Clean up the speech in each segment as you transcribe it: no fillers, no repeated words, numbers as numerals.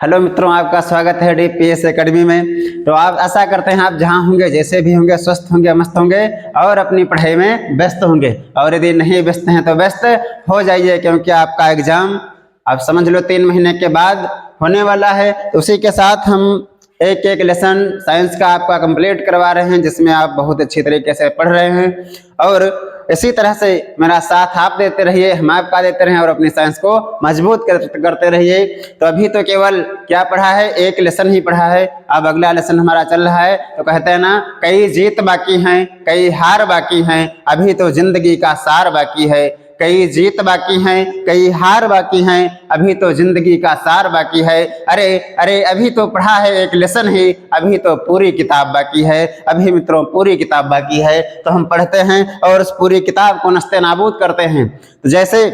Hello मित्रों, आपका स्वागत है डीपीएस एकेडमी में। तो आप आशा करते हैं आप जहां होंगे, जैसे भी होंगे, स्वस्थ होंगे, मस्त होंगे और अपनी पढ़ाई में व्यस्त होंगे। और यदि नहीं व्यस्त हैं तो व्यस्त हो जाइए, क्योंकि आपका एग्जाम आप समझ लो 3 महीने के बाद होने वाला है। तो उसी के साथ हम एक एक लेसन साइंस का आपका कंप्लीट करवा रहे हैं, जिसमें आप बहुत अच्छी तरीके से पढ़ रहे हैं। और इसी तरह से मेरा साथ आप देते रहिए, हम आपका देते रहें और अपनी साइंस को मजबूत करते रहिए। तो अभी तो केवल क्या पढ़ा है, एक लेसन ही पढ़ा है। अब अगला लेसन हमारा चल रहा है। तो कहते हैं ना, कई जीत बाकी हैं, कई हार बाकी हैं, अभी तो जिंदगी का सार बाकी है। कई जीत बाकी हैं, कई हार बाकी हैं, अभी तो जिंदगी का सार बाकी है। अरे अरे, अभी तो पढ़ा है एक लेसन ही, अभी तो पूरी किताब बाकी है। अभी मित्रों पूरी किताब बाकी है। तो हम पढ़ते हैं और उस पूरी किताब को नस्ते नाबूद करते हैं। तो जैसे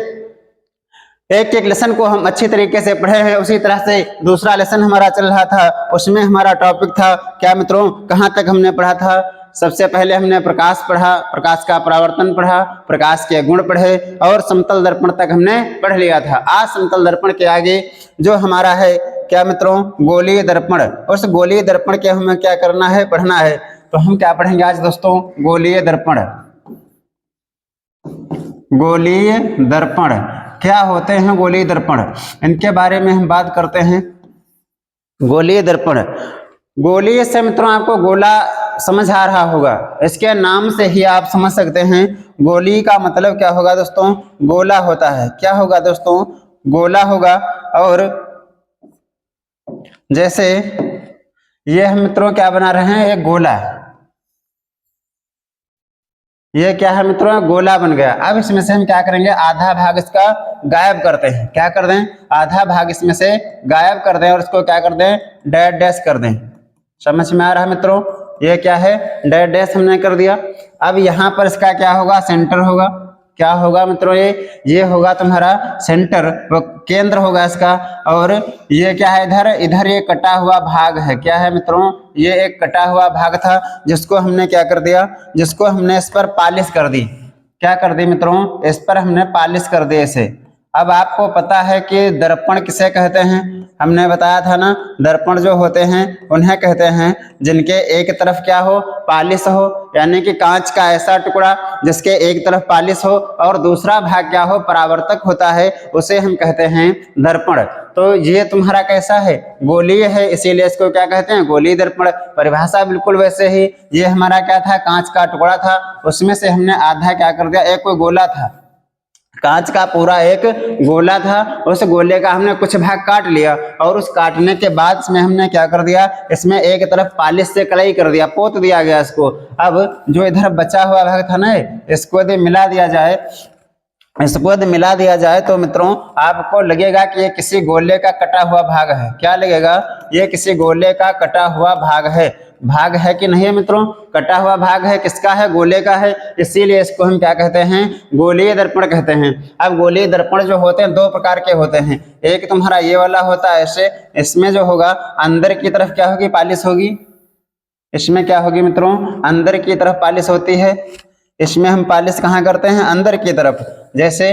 एक एक लेसन को हम अच्छी तरीके से पढ़े हैं, उसी तरह से दूसरा लेसन हमारा चल रहा था। उसमें हमारा टॉपिक था क्या मित्रों, कहाँ तक हमने पढ़ा था। सबसे पहले हमने प्रकाश पढ़ा, प्रकाश का परावर्तन पढ़ा, प्रकाश के गुण पढ़े और समतल दर्पण तक हमने पढ़ लिया था। आज समतल दर्पण के आगे जो हमारा है क्या मित्रों, गोलीय दर्पण। उस गोलीय दर्पण के हमें क्या करना है, पढ़ना है। तो हम क्या पढ़ेंगे आज दोस्तों, गोलीय दर्पण। गोलीय दर्पण क्या होते हैं, गोलीय दर्पण, इनके बारे में हम बात करते हैं। गोलीय दर्पण, गोलीय से मित्रों आपको गोला समझ आ रहा होगा, इसके नाम से ही आप समझ सकते हैं गोली का मतलब क्या होगा दोस्तों, गोला होता है। क्या होगा दोस्तों, गोला होगा। और जैसे ये हम मित्रों क्या बना रहे हैं, एक गोला, ये क्या है मित्रों, गोला बन गया। अब इसमें से हम क्या करेंगे, आधा भाग इसका गायब करते हैं। क्या कर दें, आधा भाग इसमें से गायब कर दें और इसको क्या कर दें, डैश डैश कर दें। समझ में आ रहा है मित्रों, ये क्या है, डैश डैश हमने कर दिया। अब यहाँ पर इसका क्या होगा, सेंटर होगा। क्या होगा मित्रों, ये होगा तुम्हारा सेंटर, वो केंद्र होगा इसका। और ये क्या है, इधर इधर ये कटा हुआ भाग है। क्या है मित्रों, ये एक कटा हुआ भाग था, जिसको हमने क्या कर दिया, जिसको हमने इस पर पॉलिश कर दी। क्या कर दी मित्रों, इस पर हमने पॉलिश कर दी इसे। अब आपको पता है कि दर्पण किसे कहते हैं, हमने बताया था ना, दर्पण जो होते हैं उन्हें कहते हैं जिनके एक तरफ क्या हो, पॉलिश हो, यानी कि कांच का ऐसा टुकड़ा जिसके एक तरफ पॉलिश हो और दूसरा भाग क्या हो, परावर्तक होता है, उसे हम कहते हैं दर्पण। तो ये तुम्हारा कैसा है, गोलीय है, इसीलिए इसको क्या कहते हैं, गोलीय दर्पण। परिभाषा बिल्कुल वैसे ही, ये हमारा क्या था, कांच का टुकड़ा था, उसमें से हमने आधा क्या कर दिया, एक कोई गोला था, कांच का पूरा एक गोला था, उस गोले का हमने कुछ भाग काट लिया और उस काटने के बाद इसमें हमने क्या कर दिया, इसमें एक तरफ पॉलिश से कलई कर दिया, पोत दिया गया इसको। अब जो इधर बचा हुआ भाग था ना, इसको यदि मिला दिया जाए, इसको यदि मिला दिया जाए तो मित्रों आपको लगेगा कि ये किसी गोले का कटा हुआ भाग है। क्या लगेगा, ये किसी गोले का कटा हुआ भाग है। भाग है कि नहीं है मित्रों, कटा हुआ भाग है, किसका है, गोले का है, इसीलिए इसको हम क्या कहते हैं, गोलीय दर्पण कहते हैं। अब गोलीय दर्पण जो होते हैं दो प्रकार के होते हैं, एक तुम्हारा ये वाला होता है ऐसे, इसमें जो होगा अंदर की तरफ क्या होगी, पॉलिश होगी। इसमें क्या होगी मित्रों, अंदर की तरफ पॉलिश होती है। इसमें हम पॉलिश कहाँ करते हैं, अंदर की तरफ। जैसे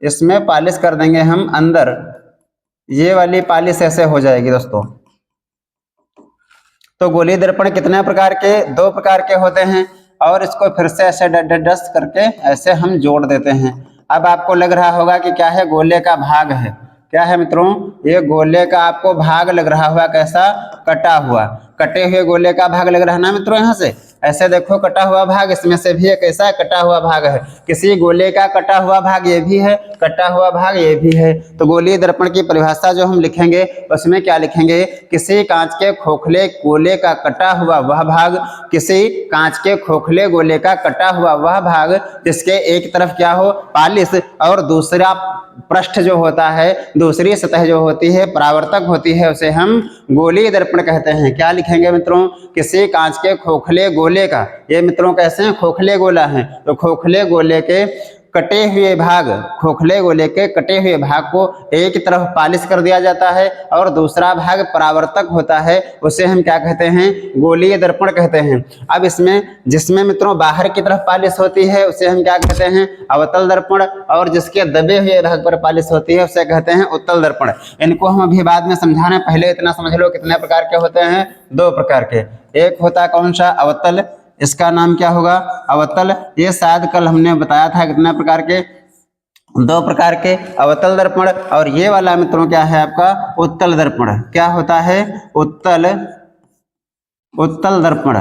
इसमें पॉलिश कर देंगे हम अंदर, ये वाली पॉलिश ऐसे हो जाएगी दोस्तों। तो गोलीय दर्पण कितने प्रकार के, 2 प्रकार के होते हैं। और इसको फिर से ऐसे डस्ट करके ऐसे हम जोड़ देते हैं। अब आपको लग रहा होगा कि क्या है, गोले का भाग है। क्या है मित्रों, ये गोले का आपको भाग लग रहा हुआ, कैसा, कटा हुआ, कटे हुए गोले का भाग लग रहा है ना मित्रों। यहाँ से ऐसे देखो कटा हुआ भाग, इसमें से भी एक ऐसा कटा हुआ भाग है, किसी गोले का कटा हुआ भाग ये भी है, कटा हुआ भाग ये भी है। तो गोलीय दर्पण की परिभाषा जो हम लिखेंगे उसमें क्या लिखेंगे, किसी कांच के खोखले गोले का कटा हुआ वह भाग, किसी कांच के खोखले गोले का कटा हुआ वह भाग जिसके एक तरफ क्या हो, पॉलिश, और दूसरा पृष्ठ जो होता है, दूसरी सतह जो होती है, परावर्तक होती है, उसे हम गोलीय दर्पण कहते हैं। क्या लिखेंगे मित्रों, किसी कांच के खोखले गोले का, ये मित्रों कैसे हैं, खोखले गोला है, तो खोखले गोले के कटे हुए भाग, खोखले गोले के कटे हुए भाग को एक तरफ पालिश कर दिया जाता है और दूसरा भाग परावर्तक होता है, उसे हम क्या कहते हैं, गोलीय दर्पण कहते हैं। अब इसमें जिसमें मित्रों बाहर की तरफ पालिश होती है उसे हम क्या कहते हैं, अवतल दर्पण, और जिसके दबे हुए भाग पर पालिश होती है उसे कहते हैं उत्तल दर्पण। इनको हम अभी बाद में समझा रहे हैं, पहले इतना समझ लो कितने प्रकार के होते हैं, 2 प्रकार के। एक होता है कौन सा, अवतल, इसका नाम क्या होगा, अवतल। ये शायद कल हमने बताया था कितने प्रकार के, 2 प्रकार के, अवतल दर्पण। और ये वाला मित्रों क्या है आपका, उत्तल दर्पण। क्या होता है, उत्तल दर्पण।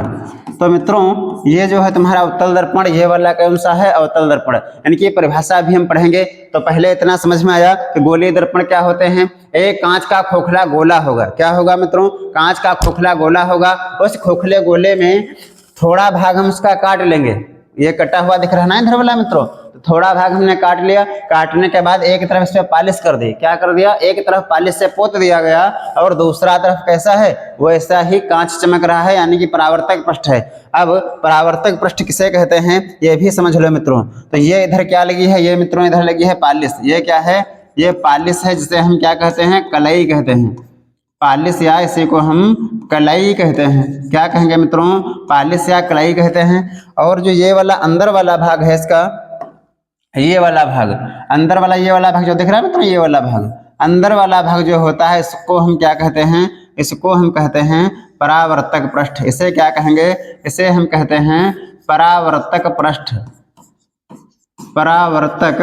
तो मित्रों ये जो है तुम्हारा उत्तल दर्पण, ये वाला कौन सा है, अवतल दर्पण। यानी कि परिभाषा भी हम पढ़ेंगे, तो पहले इतना समझ में आया कि गोलीय दर्पण क्या होते हैं। एक कांच का खोखला गोला होगा, क्या होगा मित्रों, कांच का खोखला गोला होगा। उस खोखले गोले में थोड़ा भाग हम उसका काट लेंगे, ये कटा हुआ दिख रहा है ना इधर वाला मित्रों, तो थोड़ा भाग हमने काट लिया। काटने के बाद एक तरफ इस पे पॉलिश कर दी, क्या कर दिया, एक तरफ पॉलिश से पोत दिया गया और दूसरा तरफ कैसा है, वो ऐसा ही कांच चमक रहा है, यानी कि परावर्तक पृष्ठ है। अब परावर्तक पृष्ठ किसे कहते हैं ये भी समझ लो मित्रों। तो ये इधर क्या लगी है, ये मित्रों इधर लगी है पॉलिश। ये क्या है, ये पॉलिश है, जिसे हम क्या कहते हैं, कलई कहते हैं। पॉलिश या इसी को हम कलाई कहते हैं। क्या कहेंगे मित्रों, पॉलिश या कलाई कहते हैं। और जो ये वाला अंदर वाला भाग है इसका, ये वाला भाग, अंदर वाला ये वाला भाग जो दिख रहा है मित्रों, ये वाला भाग, अंदर वाला भाग जो होता है इसको हम क्या कहते हैं, इसको हम कहते हैं परावर्तक पृष्ठ। इसे क्या कहेंगे, इसे हम कहते हैं परावर्तक पृष्ठ, परावर्तक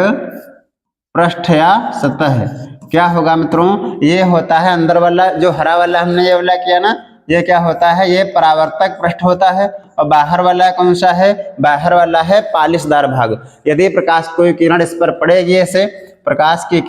पृष्ठ या सतह। क्या होगा मित्रों, ये होता है अंदर वाला, जो हरा वाला हमने ये वाला किया ना, ये क्या होता है, ये परावर्तक पृष्ठ होता है। और बाहर वाला कौन सा है, बाहर वाला है पालिशदार भाग। यदि प्रकाश कोई किरण इस पर पड़ेगी, ऐसे प्रकाश की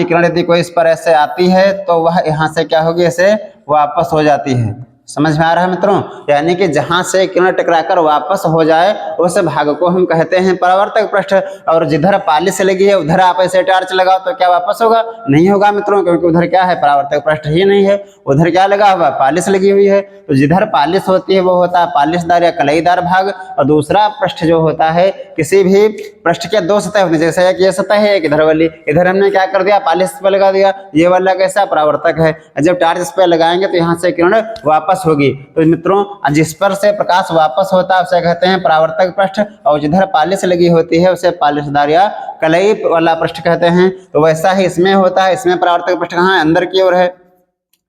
किरण यदि कोई इस पर ऐसे आती है तो वह यहाँ से क्या होगी, ऐसे वापस हो जाती है। समझ में आ रहा है मित्रों, यानी कि जहां से किरण टकराकर वापस हो जाए उस भाग को हम कहते हैं परावर्तक पृष्ठ। और जिधर पॉलिश लगी है उधर आप ऐसे टार्च लगाओ तो क्या वापस होगा, नहीं होगा मित्रों, क्योंकि उधर क्या है, परावर्तक पृष्ठ ही नहीं है, उधर क्या लगा हुआ, पॉलिश लगी हुई है। तो जिधर पॉलिश होती है वो होता है पॉलिशदार या कलईदार भाग, और दूसरा पृष्ठ जो होता है, किसी भी पृष्ठ के 2 सतह होती है, जैसे एक ये सतह है, एक इधर वाली, इधर हमने क्या कर दिया, पॉलिश पे लगा दिया, ये वाला कैसा परावर्तक है। जब टार्च इस पे लगाएंगे तो यहाँ से किरण वापस होगी। तो मित्रों जिस पर से प्रकाश वापस होता है उसे कहते हैं परावर्तक पृष्ठ, और जिधर पॉलिश लगी होती है उसे पॉलिशदार या कलई वाला पृष्ठ कहते हैं। तो वैसा ही इसमें होता है, इसमें परावर्तक पृष्ठ कहाँ है, अंदर की ओर है।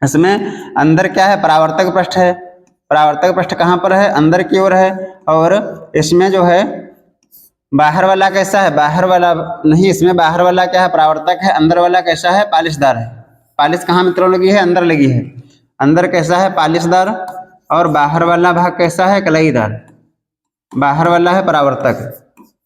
इसमें अंदर क्या है, परावर्तक पृष्ठ है। परावर्तक पृष्ठ कहाँ पर है, अंदर की ओर है। और इसमें जो है बाहर वाला कैसा है, बाहर वाला नहीं, इसमें बाहर वाला क्या है, परावर्तक है, अंदर वाला कैसा है, पॉलिशदार है। पॉलिश कहाँ मित्रों लगी है, अंदर लगी है। अंदर कैसा है, पॉलिशदार, और बाहर वाला भाग कैसा है, कलईदार। बाहर वाला है परावर्तक,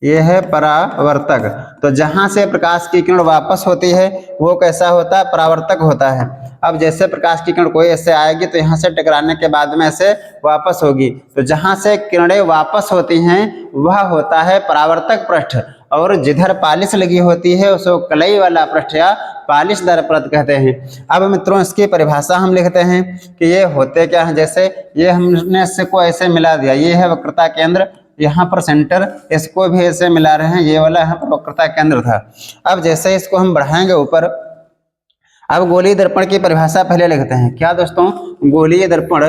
ये है परावर्तक। तो जहां से प्रकाश की किरण वापस होती है वो कैसा होता है, परावर्तक होता है। अब जैसे प्रकाश की किरण कोई ऐसे आएगी तो यहाँ से टकराने के बाद में ऐसे वापस होगी, तो जहां से किरणें वापस होती हैं वह होता है परावर्तक पृष्ठ, और जिधर पॉलिश लगी होती है उसको कलई वाला पृष्ठ या पॉलिशदार पृष्ठ कहते हैं। अब मित्रों इसकी परिभाषा हम लिखते हैं कि ये होते क्या हैं, जैसे ये हमने इसको ऐसे मिला दिया, ये है वक्रता केंद्र, यहाँ पर सेंटर, इसको भी ऐसे मिला रहे हैं, ये वाला यहाँ पर वक्रता केंद्र था। अब जैसे इसको हम बढ़ाएंगे ऊपर, अब गोलीय दर्पण की परिभाषा पहले लिखते हैं। क्या दोस्तों, गोलीय दर्पण,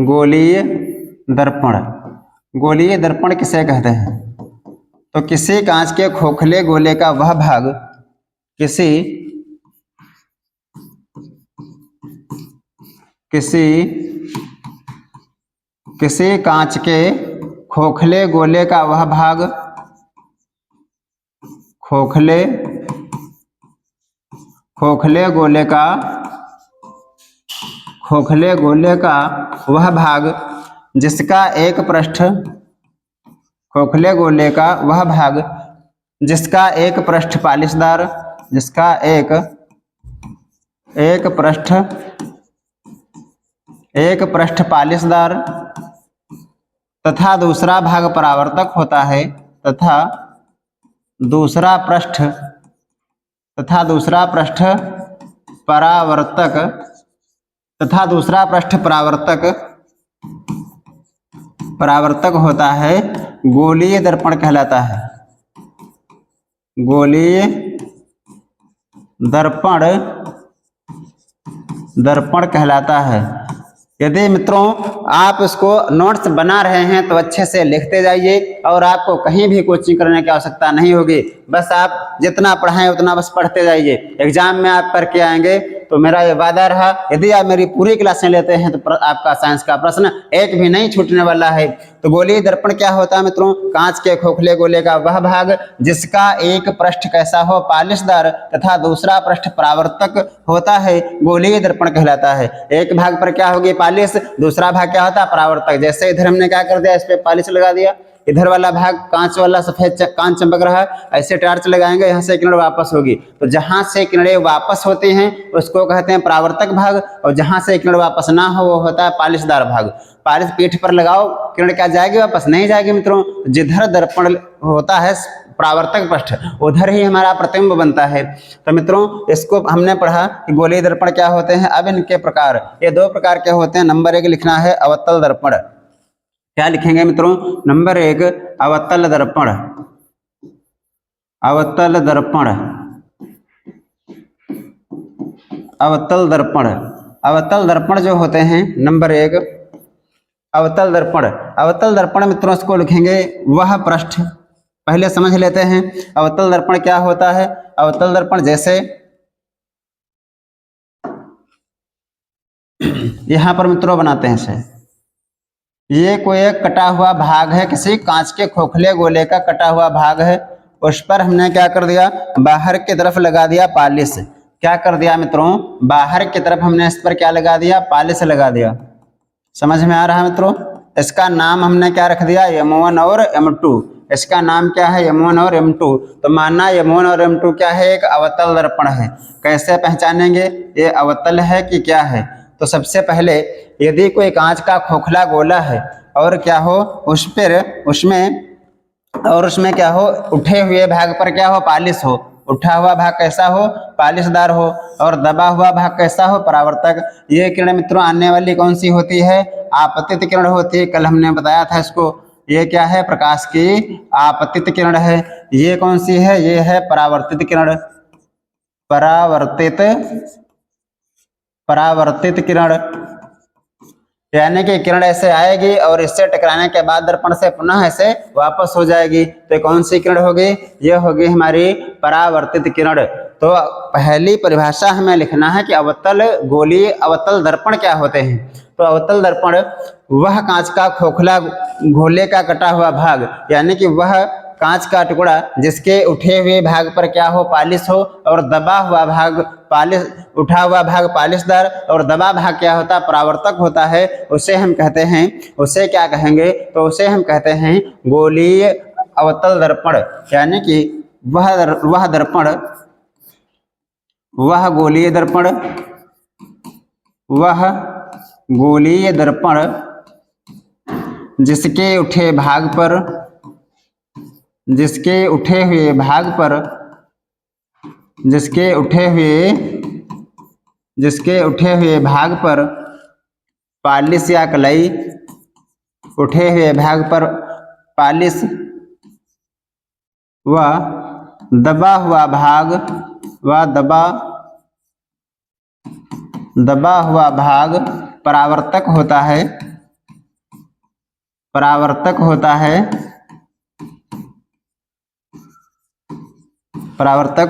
गोलीय दर्पण, गोलीय दर्पण किसे कहते हैं, तो किसी कांच के खोखले गोले का वह भाग, किसी कांच के खोखले गोले का वह भाग, खोखले गोले का वह भाग जिसका एक पृष्ठ, खोखले गोले का वह भाग जिसका एक पृष्ठ पॉलिशदार, जिसका एक पृष्ठ पॉलिशदार तथा दूसरा भाग परावर्तक होता है, तथा दूसरा पृष्ठ परावर्तक, तथा दूसरा पृष्ठ परावर्तक होता है, गोलीय दर्पण कहलाता है। गोलीय दर्पण कहलाता है। यदि मित्रों आप इसको नोट्स बना रहे हैं तो अच्छे से लिखते जाइए और आपको कहीं भी कोचिंग करने की आवश्यकता नहीं होगी। बस आप जितना पढ़ाएं उतना बस पढ़ते जाइए, एग्जाम में आप करके आएंगे। तो मेरा ये वादा रहा, यदि आप मेरी पूरी क्लासें लेते हैं तो आपका साइंस का प्रश्न एक भी नहीं छूटने वाला है। तो गोलीय दर्पण क्या होता है मित्रों? कांच के खोखले गोले का वह भाग जिसका एक पृष्ठ कैसा हो, पालिशदार, तथा दूसरा पृष्ठ परावर्तक होता है, गोलीय दर्पण कहलाता है। एक भाग पर क्या होगी? पालिश, दूसरा भाग क्या होता है? परावर्तक। जैसे इधर हमने क्या कर दिया, इस पे पालिश लगा दिया, इधर वाला भाग कांच वाला सफेद कांच चमक रहा है, ऐसे टार्च लगाएंगे, यहाँ से किरण वापस होगी। तो जहां से किरणें वापस होती हैं उसको कहते हैं परावर्तक भाग, और जहां से किरण वापस ना हो वो होता है पालिशदार भाग। पालिश पीठ पर लगाओ, किरण क्या जाएगी? वापस नहीं जाएगी मित्रों। जिधर दर्पण होता है परावर्तक पृष्ठ, उधर ही हमारा प्रतिबिंब बनता है। तो मित्रों इसको हमने पढ़ा कि गोलीय दर्पण क्या होते हैं। अब इनके प्रकार, ये दो प्रकार के होते हैं। नंबर 1 लिखना है अवतल दर्पण। क्या लिखेंगे मित्रों? नंबर 1 अवतल दर्पण। अवतल दर्पण, अवतल दर्पण। अवतल दर्पण जो होते हैं, नंबर 1 अवतल दर्पण। अवतल दर्पण मित्रों इसको लिखेंगे वह पृष्ठ। पहले समझ लेते हैं अवतल दर्पण क्या होता है। अवतल दर्पण जैसे यहां पर मित्रों बनाते हैं इसे, ये कोई एक कटा हुआ भाग है, किसी कांच के खोखले गोले का कटा हुआ भाग है। उस पर हमने क्या कर दिया? बाहर की तरफ लगा दिया पालिश। क्या कर दिया मित्रों? बाहर की तरफ हमने इस पर क्या लगा दिया? पालिश लगा दिया। समझ में आ रहा है मित्रों? इसका नाम हमने क्या रख दिया? M1 और M2। इसका नाम क्या है? M1 और M2। तो मानना M1 और M2 क्या है? एक अवतल दर्पण है। कैसे पहचानेंगे ये अवतल है कि क्या है? तो सबसे पहले यदि कोई कांच का खोखला गोला है और क्या हो उसमें क्या हो, उठे हुए भाग पर क्या हो? पालिश हो। उठा हुआ भाग कैसा हो? पालिशदार हो। और दबा हुआ भाग कैसा हो? परावर्तक। ये किरण मित्रों आने वाली कौन सी होती है? आपतित किरण होती है। कल हमने बताया था इसको। ये क्या है? प्रकाश की आपतित किरण है। ये कौन सी है? ये है परावर्तित किरण। परावर्तित किरण, यानी कि किरण ऐसे आएगी और इससे टकराने के बाद दर्पण से पुनः ऐसे वापस हो जाएगी। तो कौन सी किरण होगी? ये होगी हमारी परावर्तित किरण। तो पहली परिभाषा हमें लिखना है कि अवतल गोलीय अवतल दर्पण क्या होते हैं। तो अवतल दर्पण वह कांच का खोखला गोले का कटा हुआ भाग, यानी कि वह कांच का टुकड़ा जिसके उठे हुए भाग पर क्या हो? पालिश हो, और दबा हुआ भाग पालिश, उठा हुआ भाग पालिशदार और दबा भाग क्या होता? परावर्तक होता है। उसे हम कहते हैं, उसे क्या कहेंगे? तो उसे हम कहते हैं गोलीय अवतल दर्पण। यानी कि वह दर्पण, वह गोलीय दर्पण, वह गोलीय दर्पण जिसके उठे हुए भाग पर पालिश या कलई, उठे हुए भाग पर पालिश व दबा हुआ भाग परावर्तक होता है। परावर्तक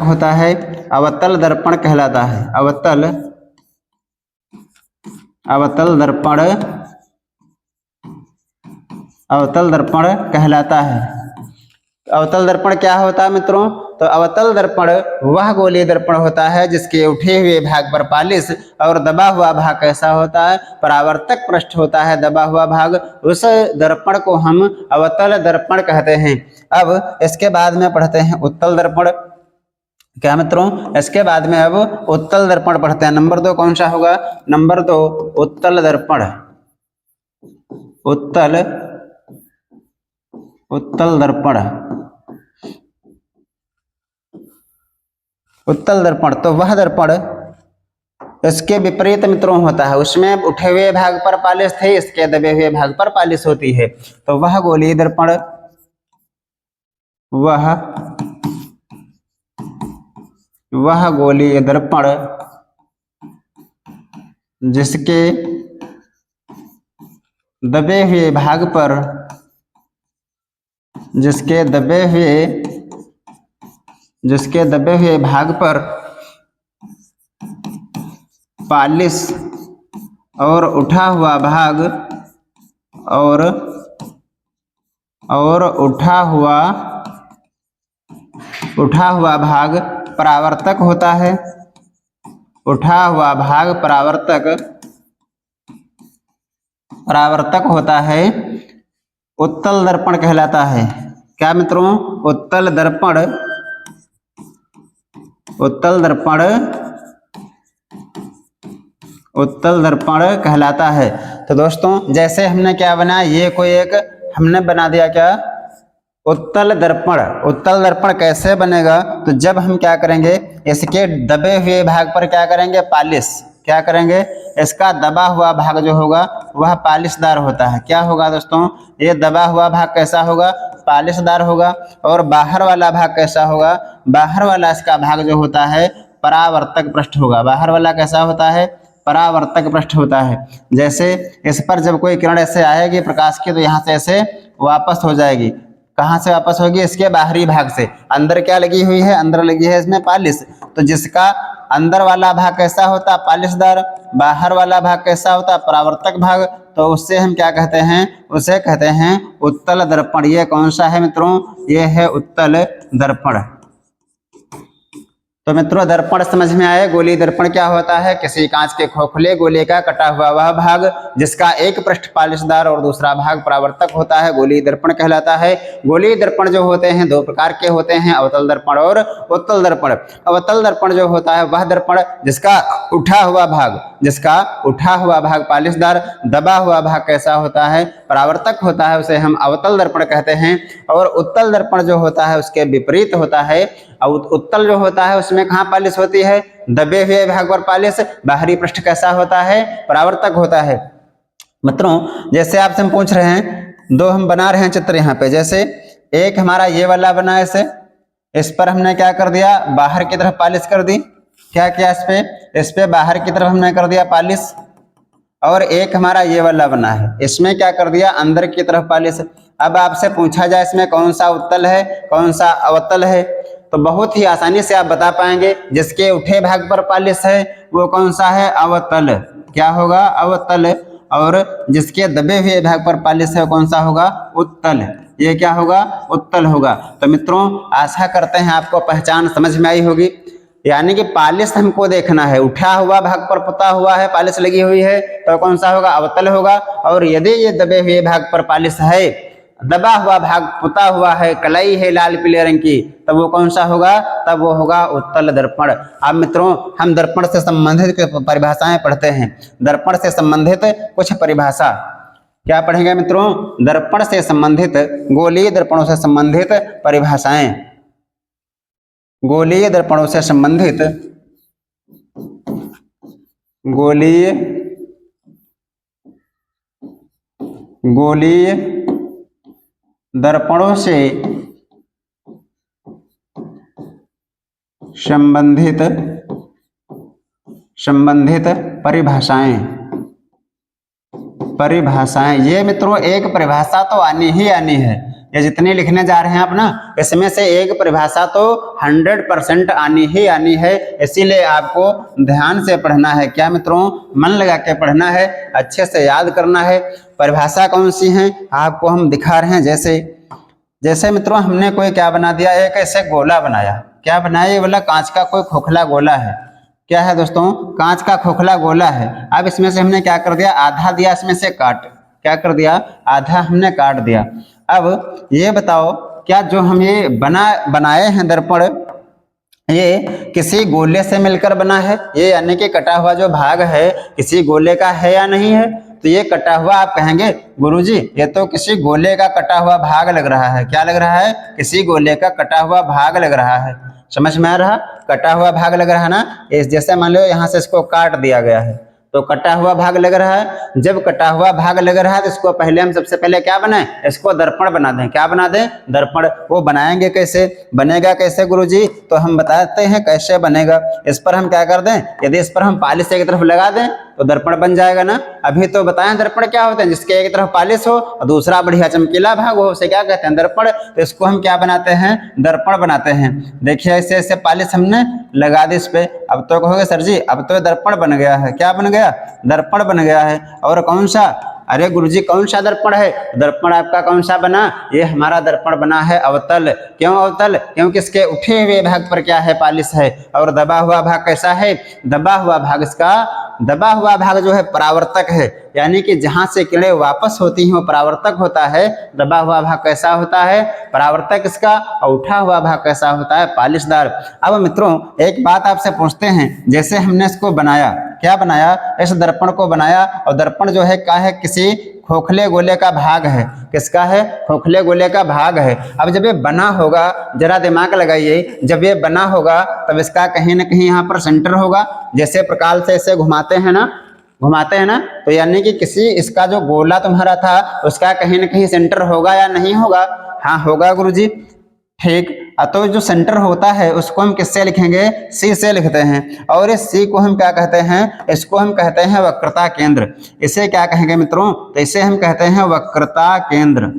होता है, अवतल दर्पण कहलाता है। अवतल दर्पण कहलाता है। अवतल दर्पण क्या होता है मित्रों? तो अवतल दर्पण वह गोलीय दर्पण होता है जिसके उठे हुए भाग पर पालिश और दबा हुआ भाग कैसा होता है? परावर्तक पृष्ठ होता है, दबा हुआ भाग। उस दर्पण को हम अवतल दर्पण कहते हैं। अब इसके बाद में पढ़ते हैं उत्तल दर्पण। क्या मित्रों? इसके बाद में अब उत्तल दर्पण पढ़ते हैं। नंबर 2 कौन सा होगा? नंबर 2 उत्तल दर्पण। उत्तल दर्पण। उत्तल दर्पण तो वह दर्पण इसके विपरीत मित्रों होता है। उसमें उठे हुए भाग पर पालिश थे, इसके दबे हुए भाग पर पालिश होती है। तो वह गोलीय दर्पण वह गोलीय दर्पण जिसके दबे हुए भाग पर पालिश और उठा हुआ भाग परावर्तक होता है। उठा हुआ भाग परावर्तक होता है, उत्तल दर्पण कहलाता है। क्या मित्रों? उत्तल दर्पण कहलाता है। तो दोस्तों जैसे हमने क्या बनाया, ये कोई एक हमने बना दिया क्या, उत्तल दर्पण कैसे बनेगा? तो जब हम क्या करेंगे, इसके दबे हुए भाग पर क्या करेंगे, पालिश। क्या करेंगे? इसका दबा हुआ भाग जो होगा वह पालिशदार होता है। क्या होगा दोस्तों? ये दबा हुआ भाग कैसा होगा, पालिशदार होगा। और बाहर वाला भाग कैसा होगा, बाहर वाला इसका भाग जो होता है परावर्तक पृष्ठ होगा। बाहर वाला कैसा होता है, परावर्तक पृष्ठ होता है। जैसे इस पर जब कोई किरण ऐसे आएगी प्रकाश की, तो यहाँ से ऐसे वापस हो जाएगी। कहाँ से वापस होगी? इसके बाहरी भाग से। अंदर क्या लगी हुई है, अंदर लगी है इसमें पालिश। तो जिसका अंदर वाला भाग कैसा होता है, पालिशदार, बाहर वाला भाग कैसा होता है, परावर्तक भाग, तो उससे हम क्या कहते हैं, उसे कहते हैं उत्तल दर्पण। ये कौन सा है मित्रों? ये है उत्तल दर्पण। तो मित्रों दर्पण समझ में आए। गोलीय दर्पण क्या होता है? किसी कांच के खोखले गोले का कटा हुआ वह भाग जिसका एक पृष्ठ पालिशदार और दूसरा भाग परावर्तक होता है, गोलीय दर्पण कहलाता है। गोलीय दर्पण जो होते हैं दो प्रकार के होते हैं, अवतल दर्पण और उत्तल दर्पण। अवतल दर्पण जो होता है वह दर्पण जिसका उठा हुआ भाग पालिशदार, दबा हुआ भाग कैसा होता है, परावर्तक होता है, उसे हम अवतल दर्पण कहते हैं। और उत्तल दर्पण जो होता है उसके विपरीत होता है। उत्तल जो होता है उसमें कहाँ पालिश होती है, दबे हुए भाग पर पालिश, बाहरी पृष्ठ कैसा होता है, परावर्तक होता है। मित्रों जैसे आपसे हम पूछ रहे हैं, दो हम बना रहे हैं चित्र यहाँ पे। जैसे एक हमारा ये वाला बना, इस पर हमने क्या कर दिया, बाहर की तरफ पालिश कर दी। क्या किया, इस पे बाहर की तरफ हमने कर दिया पालिश। और एक हमारा ये वाला बना है, इसमें क्या कर दिया, अंदर की तरफ पालिश। अब आपसे पूछा जाए इसमें कौन सा उत्तल है, कौन सा अवतल है, तो बहुत ही आसानी से आप बता पाएंगे। जिसके उठे भाग पर पालिश है वो कौन सा है, अवतल। क्या होगा, अवतल। और जिसके दबे हुए भाग पर पालिश है वो कौन सा होगा, उत्तल। ये क्या होगा, उत्तल होगा। तो मित्रों आशा करते हैं आपको पहचान समझ में आई होगी। यानी कि पालिश हमको देखना है, उठा हुआ भाग पर पुता हुआ है, पालिश लगी हुई है, तो कौन सा होगा, अवतल होगा। और यदि ये दबे हुए भाग पर पालिश है, दबा हुआ भाग पुता हुआ है, कलाई है लाल पीले रंग की, तब वो कौन सा होगा, तब वो होगा उत्तल दर्पण। अब मित्रों हम दर्पण से संबंधित परिभाषाएं पढ़ते हैं। दर्पण से संबंधित कुछ परिभाषा क्या पढ़ेंगे मित्रों, दर्पण से संबंधित, गोलीय दर्पणों से संबंधित परिभाषाएं। गोलीय दर्पणों से संबंधित, गोलीय दर्पणों से संबंधित परिभाषाएं। ये मित्रों एक परिभाषा तो आनी ही आनी है। ये जितने लिखने जा रहे हैं आप ना, इसमें से एक परिभाषा तो 100% आनी ही आनी है। इसीलिए आपको ध्यान से पढ़ना है। क्या मित्रों, मन लगा के पढ़ना है, अच्छे से याद करना है। परिभाषा कौन सी है आपको हम दिखा रहे हैं। जैसे मित्रों हमने कोई क्या बना दिया, एक ऐसे गोला बनाया। क्या बनाया, ये वाला कांच का कोई खोखला गोला है। क्या है दोस्तों, कांच का खोखला गोला है। अब इसमें से हमने क्या कर दिया, आधा दिया इसमें से काट। क्या कर दिया, आधा हमने काट दिया। अब ये बताओ, क्या जो हम ये बनाए हैं दर्पण, ये किसी गोले से मिलकर बना है? ये यानी कि कटा हुआ जो भाग है किसी गोले का है या नहीं है? तो ये कटा हुआ, आप कहेंगे गुरुजी ये तो किसी गोले का कटा हुआ भाग लग रहा है। क्या लग रहा है, किसी गोले का कटा हुआ भाग लग रहा है। समझ में आ रहा, कटा हुआ भाग लग रहा है ना। इस जैसे मान लो यहाँ से इसको काट दिया गया है, तो कटा हुआ भाग लग रहा है। जब कटा हुआ भाग लग रहा है तो इसको पहले हम सबसे पहले क्या बनाएं, इसको दर्पण बना दें। क्या बना दें, दर्पण। वो बनाएंगे कैसे, बनेगा कैसे गुरुजी, तो हम बताते हैं कैसे बनेगा। इस पर हम क्या कर दें, यदि इस पर हम पालिश एक तरफ लगा दें तो दर्पण बन जाएगा ना। अभी तो बताएं दर्पण क्या होते हैं, जिसके एक तरफ पालिश हो और दूसरा बढ़िया चमकीला भाग हो, उसे क्या कहते हैं, दर्पण। तो इसको हम क्या बनाते हैं, दर्पण बनाते हैं। देखिए ऐसे ऐसे पालिश हमने लगा दी इस पे। अब तो कहोगे सर जी अब तो दर्पण बन गया है। क्या बन गया, दर्पण बन गया है। और कौन सा, अरे गुरुजी कौन सा दर्पण है, दर्पण आपका कौन सा बना, ये हमारा दर्पण बना है अवतल। क्यों अवतल, क्योंकि इसके उठे हुए भाग पर क्या है, पालिश है। और दबा हुआ भाग कैसा है, दबा हुआ भाग, इसका दबा हुआ भाग जो है परावर्तक है, यानी कि जहां से किरणें वापस होती हैं वो परावर्तक होता है। दबा हुआ भाग कैसा होता है, परावर्तक इसका। और उठा हुआ भाग कैसा होता है, पालिशदार। अब मित्रों एक बात आपसे पूछते हैं, जैसे हमने इसको बनाया, क्या बनाया, इस दर्पण को बनाया, और दर्पण जो है क्या है, किसी खोखले गोले का भाग है। किसका है, खोखले गोले का भाग है। अब जब ये बना होगा, जरा दिमाग लगाइए, जब ये बना होगा तब इसका कहीं ना कहीं यहाँ पर सेंटर होगा। जैसे प्रकार से इसे घुमाते हैं ना, घुमाते हैं ना, तो यानी कि किसी इसका जो गोला तुम्हारा था उसका कहीं ना कहीं सेंटर होगा या नहीं होगा, हाँ होगा गुरुजी, ठीक। तो जो सेंटर होता है उसको हम किससे लिखेंगे, सी से लिखते हैं। और इस सी को हम क्या कहते हैं, इसको हम कहते हैं वक्रता केंद्र। इसे क्या कहेंगे मित्रों, तो इसे हम कहते हैं वक्रता केंद्र।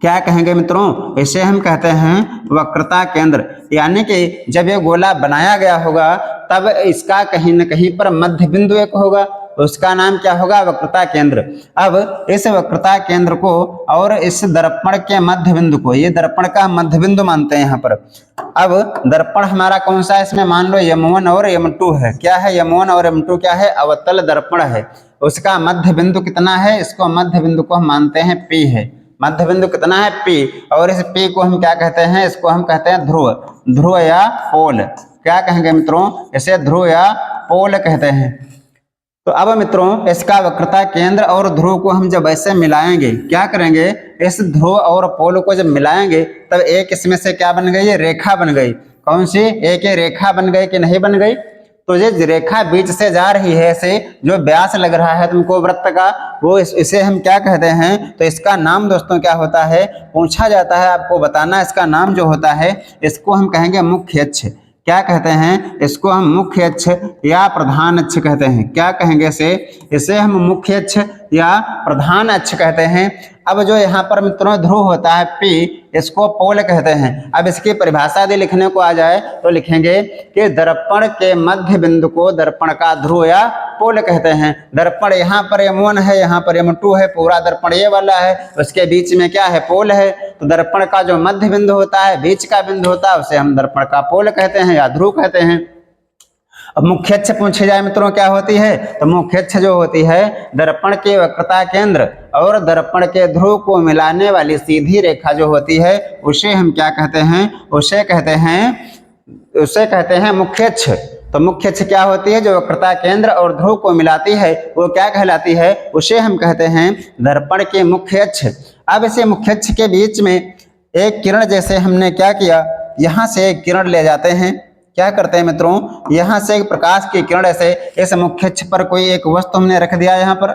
क्या कहेंगे मित्रों, इसे हम कहते हैं वक्रता केंद्र। यानी कि जब ये गोला बनाया गया होगा तब इसका कहीं न कहीं पर मध्य बिंदु एक होगा, उसका नाम क्या होगा, वक्रता केंद्र। अब इस वक्रता केंद्र को और इस दर्पण के मध्य बिंदु को, ये दर्पण का मध्य बिंदु मानते हैं यहाँ पर। अब दर्पण हमारा कौन सा है, इसमें मान लो M1 और M2 है। क्या है, M1 और M2 क्या है, अवतल दर्पण है। उसका मध्य बिंदु कितना है, इसको मध्य बिंदु को हम मानते हैं P है। मध्य बिंदु कितना है, P। और इस P को हम क्या कहते हैं, इसको हम कहते हैं ध्रुव, ध्रुव या पोल। क्या कहेंगे मित्रों, इसे ध्रुव या पोल कहते हैं। तो अब मित्रों इसका वक्रता केंद्र और ध्रुव को हम जब ऐसे मिलाएंगे, क्या करेंगे, इस ध्रुव और पोल को जब मिलाएंगे तब एक इसमें से क्या बन गई, रेखा बन गई। कौन सी, एक ये रेखा बन गई कि नहीं बन गई। तो ये रेखा बीच से जा रही है, ऐसे जो व्यास लग रहा है तुमको वृत्त का, वो इसे हम क्या कहते हैं, तो इसका नाम दोस्तों क्या होता है, पूछा जाता है आपको बताना, इसका नाम जो होता है इसको हम कहेंगे मुख्य अक्ष। क्या कहते हैं, इसको हम मुख्य अक्ष या प्रधान अक्ष कहते हैं। क्या कहेंगे इसे हम मुख्य अक्ष या प्रधान अक्ष कहते हैं। अब जो यहाँ पर मित्रों ध्रुव होता है P, इसको पोल कहते हैं। अब इसकी परिभाषा यदि लिखने को आ जाए तो लिखेंगे कि दर्पण के मध्य बिंदु को दर्पण का ध्रुव या पोल कहते हैं। दर्पण यहाँ पर M1 है, यहाँ पर M2 है, पूरा दर्पण ये वाला है, उसके बीच में क्या है, पोल है। तो दर्पण का जो मध्य बिंदु होता है, बीच का बिंदु होता है, उसे हम दर्पण का पोल कहते हैं या ध्रुव कहते हैं। अब मुख्य अक्ष पूछे जाए मित्रों क्या होती है, तो मुख्य अक्ष जो होती है दर्पण के वक्रता केंद्र और दर्पण के ध्रुव को मिलाने वाली सीधी रेखा जो होती है उसे हम क्या कहते हैं, उसे कहते हैं मुख्य अक्ष। तो मुख्य अक्ष क्या होती है, जो वक्रता केंद्र और ध्रुव को मिलाती है वो क्या कहलाती है, उसे हम कहते हैं दर्पण के मुख्य अक्ष। अब इसे मुख्य अक्ष के बीच में एक किरण, जैसे हमने क्या किया, यहाँ से एक किरण ले जाते हैं। क्या करते हैं मित्रों, यहाँ से एक प्रकाश की किरण ऐसे इस मुख्य अक्ष पर कोई एक वस्तु हमने रख दिया, यहाँ पर